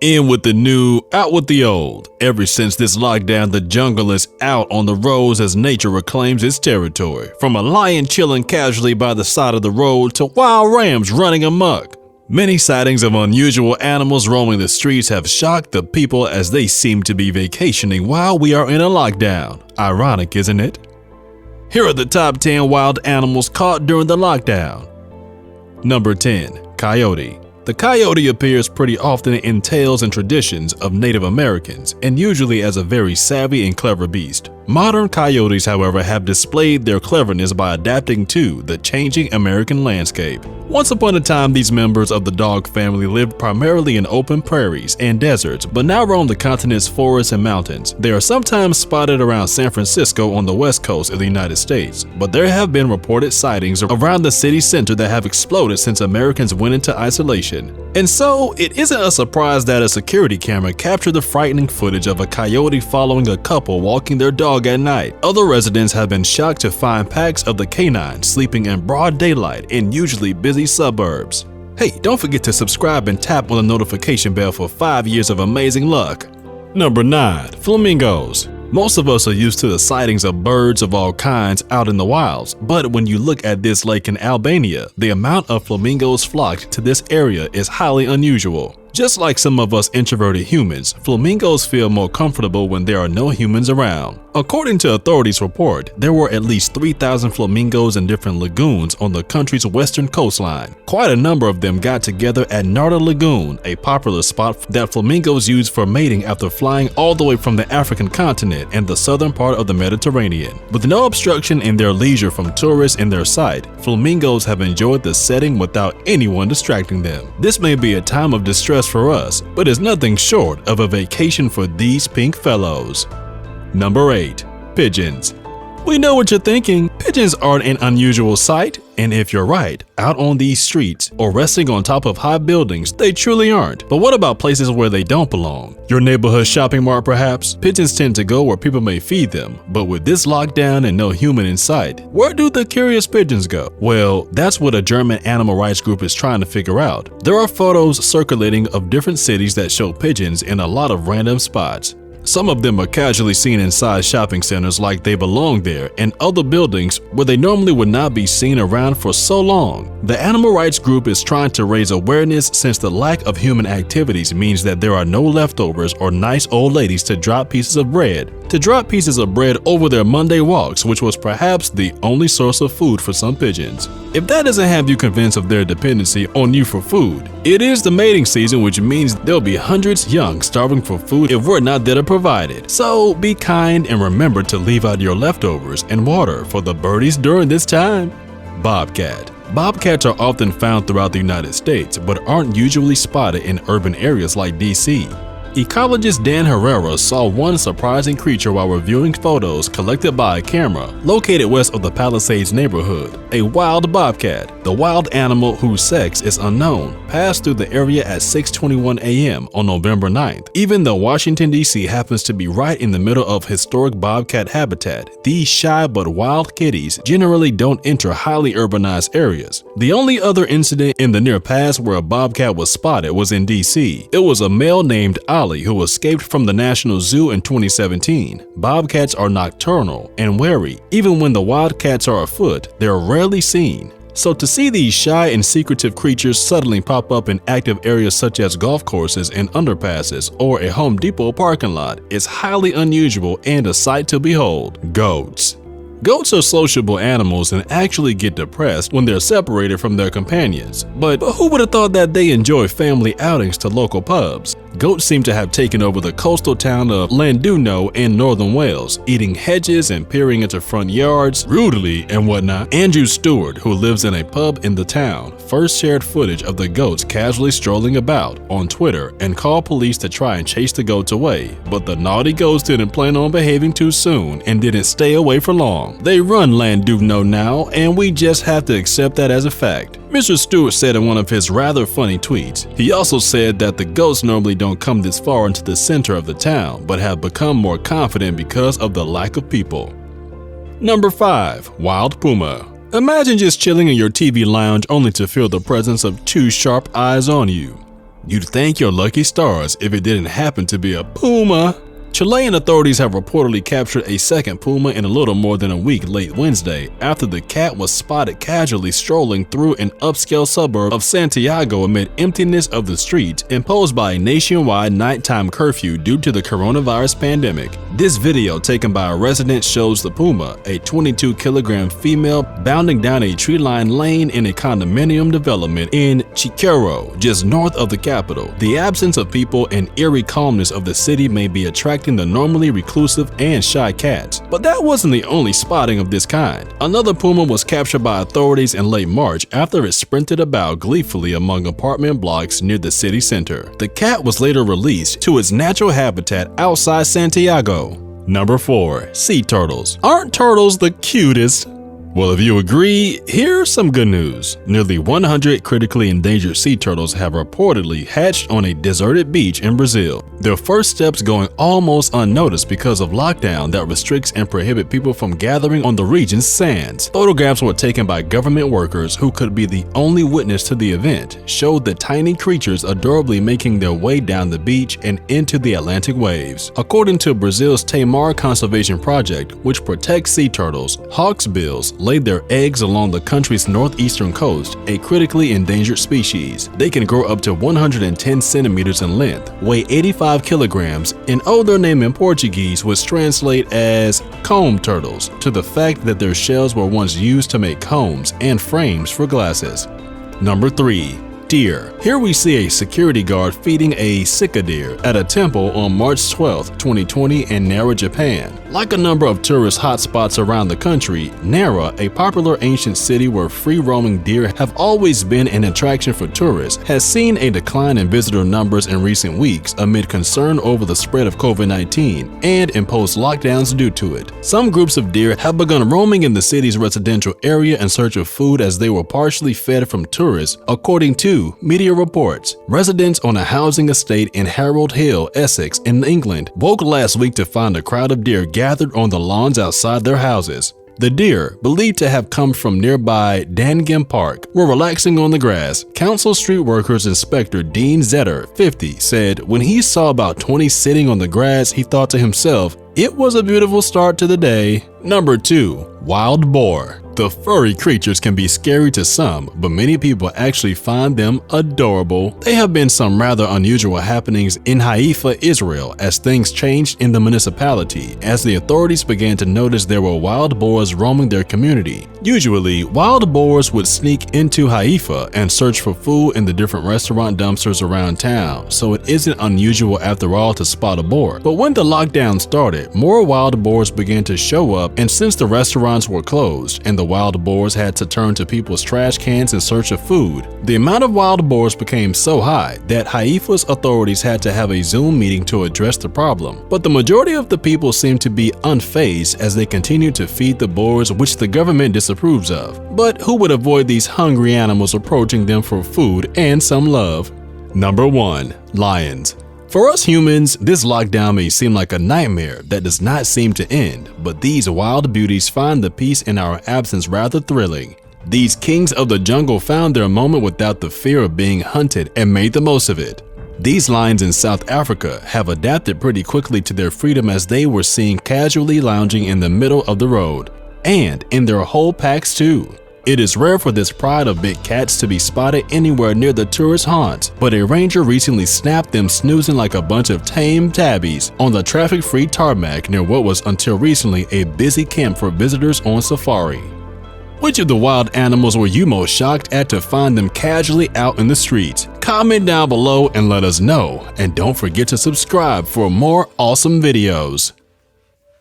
In with the new, out with the old. Ever since this lockdown, the jungle is out on the roads as nature reclaims its territory. From a lion chilling casually by the side of the road to wild rams running amok. Many sightings of unusual animals roaming the streets have shocked the people as they seem to be vacationing while we are in a lockdown. Ironic, isn't it? Here are the top 10 wild animals caught during the lockdown. Number 10. Coyote. The coyote appears pretty often in tales and traditions of Native Americans, and usually as a very savvy and clever beast. Modern coyotes, however, have displayed their cleverness by adapting to the changing American landscape. Once upon a time, these members of the dog family lived primarily in open prairies and deserts, but now roam the continent's forests and mountains. They are sometimes spotted around San Francisco on the west coast of the United States, but there have been reported sightings around the city center that have exploded since Americans went into isolation. And so, it isn't a surprise that a security camera captured the frightening footage of a coyote following a couple walking their dog at night. Other residents have been shocked to find packs of the canines sleeping in broad daylight in usually busy suburbs. Hey, don't forget to subscribe and tap on the notification bell for 5 years of amazing luck. Number 9. Flamingos. Most of us are used to the sightings of birds of all kinds out in the wilds, but when you look at this lake in Albania, the amount of flamingos flocked to this area is highly unusual. Just like some of us introverted humans, flamingos feel more comfortable when there are no humans around. According to authorities' report, there were at least 3,000 flamingos in different lagoons on the country's western coastline. Quite a number of them got together at Narda Lagoon, a popular spot that flamingos use for mating after flying all the way from the African continent and the southern part of the Mediterranean. With no obstruction in their leisure from tourists in their sight, flamingos have enjoyed the setting without anyone distracting them. This may be a time of distress for us, but is nothing short of a vacation for these pink fellows. Number 8. Pigeons. We know what you're thinking. Pigeons aren't an unusual sight, and if you're right, out on these streets or resting on top of high buildings, they truly aren't. But what about places where they don't belong? Your neighborhood shopping mart, perhaps? Pigeons tend to go where people may feed them, but with this lockdown and no human in sight, where do the curious pigeons go? Well, that's what a German animal rights group is trying to figure out. There are photos circulating of different cities that show pigeons in a lot of random spots. Some of them are casually seen inside shopping centers like they belong there, and other buildings where they normally would not be seen around for so long. The animal rights group is trying to raise awareness since the lack of human activities means that there are no leftovers or nice old ladies to drop pieces of bread. Over their Monday walks, which was perhaps the only source of food for some pigeons. If that doesn't have you convinced of their dependency on you for food, it is the mating season, which means there'll be hundreds young starving for food if we're not there to provide it. So be kind and remember to leave out your leftovers and water for the birdies during this time. Bobcat. Bobcats are often found throughout the United States, but aren't usually spotted in urban areas like DC. Ecologist Dan Herrera saw one surprising creature while reviewing photos collected by a camera located west of the Palisades neighborhood. A wild bobcat, the wild animal whose sex is unknown, passed through the area at 6:21 a.m. on November 9th. Even though Washington, D.C. happens to be right in the middle of historic bobcat habitat, these shy but wild kitties generally don't enter highly urbanized areas. The only other incident in the near past where a bobcat was spotted was in D.C. It was a male named Ali who escaped from the National Zoo in 2017. Bobcats are nocturnal and wary. Even when the wildcats are afoot, they're rarely seen. So to see these shy and secretive creatures suddenly pop up in active areas such as golf courses and underpasses or a Home Depot parking lot is highly unusual and a sight to behold. Goats. Goats are sociable animals and actually get depressed when they're separated from their companions. But who would have thought that they enjoy family outings to local pubs? Goats seem to have taken over the coastal town of Llandudno in northern Wales, eating hedges and peering into front yards rudely and whatnot. Andrew Stewart, who lives in a pub in the town, first shared footage of the goats casually strolling about on Twitter and called police to try and chase the goats away. But the naughty goats didn't plan on behaving too soon and didn't stay away for long. They run Llandudno now, and we just have to accept that as a fact. Mr. Stewart said in one of his rather funny tweets. He also said that the goats normally don't come this far into the center of the town, but have become more confident because of the lack of people. Number 5. Wild Puma. Imagine just chilling in your TV lounge only to feel the presence of two sharp eyes on you. You'd thank your lucky stars if it didn't happen to be a puma. Chilean authorities have reportedly captured a second puma in a little more than a week late Wednesday after the cat was spotted casually strolling through an upscale suburb of Santiago amid emptiness of the streets imposed by a nationwide nighttime curfew due to the coronavirus pandemic. This video taken by a resident shows the puma, a 22-kilogram female, bounding down a tree-lined lane in a condominium development in Chicuro, just north of the capital. The absence of people and eerie calmness of the city may be attracting the normally reclusive and shy cats. But that wasn't the only spotting of this kind. Another puma was captured by authorities in late March after it sprinted about gleefully among apartment blocks near the city center. The cat was later released to its natural habitat outside Santiago. Number 4. Sea turtles. Aren't turtles the cutest? Well, if you agree, here's some good news. Nearly 100 critically endangered sea turtles have reportedly hatched on a deserted beach in Brazil. Their first steps going almost unnoticed because of lockdown that restricts and prohibits people from gathering on the region's sands. Photographs were taken by government workers who could be the only witness to the event, showed the tiny creatures adorably making their way down the beach and into the Atlantic waves. According to Brazil's Tamar Conservation Project, which protects sea turtles, hawksbills laid their eggs along the country's northeastern coast, a critically endangered species. They can grow up to 110 centimeters in length, weigh 85 kilograms, and owe their name in Portuguese, which translate as comb turtles, to the fact that their shells were once used to make combs and frames for glasses. Number 3. Deer. Here we see a security guard feeding a sika deer at a temple on March 12, 2020 in Nara, Japan. Like a number of tourist hotspots around the country, Nara, a popular ancient city where free-roaming deer have always been an attraction for tourists, has seen a decline in visitor numbers in recent weeks amid concern over the spread of COVID-19 and imposed lockdowns due to it. Some groups of deer have begun roaming in the city's residential area in search of food as they were partially fed from tourists, according to media reports. Residents on a housing estate in Harold Hill, Essex, in England, woke last week to find a crowd of deer gathered on the lawns outside their houses. The deer, believed to have come from nearby Dangam Park, were relaxing on the grass. Council Street Workers Inspector Dean Zetter, 50, said when he saw about 20 sitting on the grass, he thought to himself, "It was a beautiful start to the day." Number 2. Wild boar. The furry creatures can be scary to some, but many people actually find them adorable. There have been some rather unusual happenings in Haifa, Israel, as things changed in the municipality, as the authorities began to notice there were wild boars roaming their community. Usually, wild boars would sneak into Haifa and search for food in the different restaurant dumpsters around town, so it isn't unusual after all to spot a boar. But when the lockdown started, more wild boars began to show up, and since the restaurants were closed and the wild boars had to turn to people's trash cans in search of food, the amount of wild boars became so high that Haifa's authorities had to have a Zoom meeting to address the problem. But the majority of the people seemed to be unfazed as they continued to feed the boars, which the government disapproves of. But who would avoid these hungry animals approaching them for food and some love? Number 1. Lions. For us humans, this lockdown may seem like a nightmare that does not seem to end, but these wild beauties find the peace in our absence rather thrilling. These kings of the jungle found their moment without the fear of being hunted and made the most of it. These lions in South Africa have adapted pretty quickly to their freedom as they were seen casually lounging in the middle of the road, and in their whole packs too. It is rare for this pride of big cats to be spotted anywhere near the tourist haunts, but a ranger recently snapped them snoozing like a bunch of tame tabbies on the traffic-free tarmac near what was until recently a busy camp for visitors on safari. Which of the wild animals were you most shocked at to find them casually out in the streets? Comment down below and let us know, and don't forget to subscribe for more awesome videos.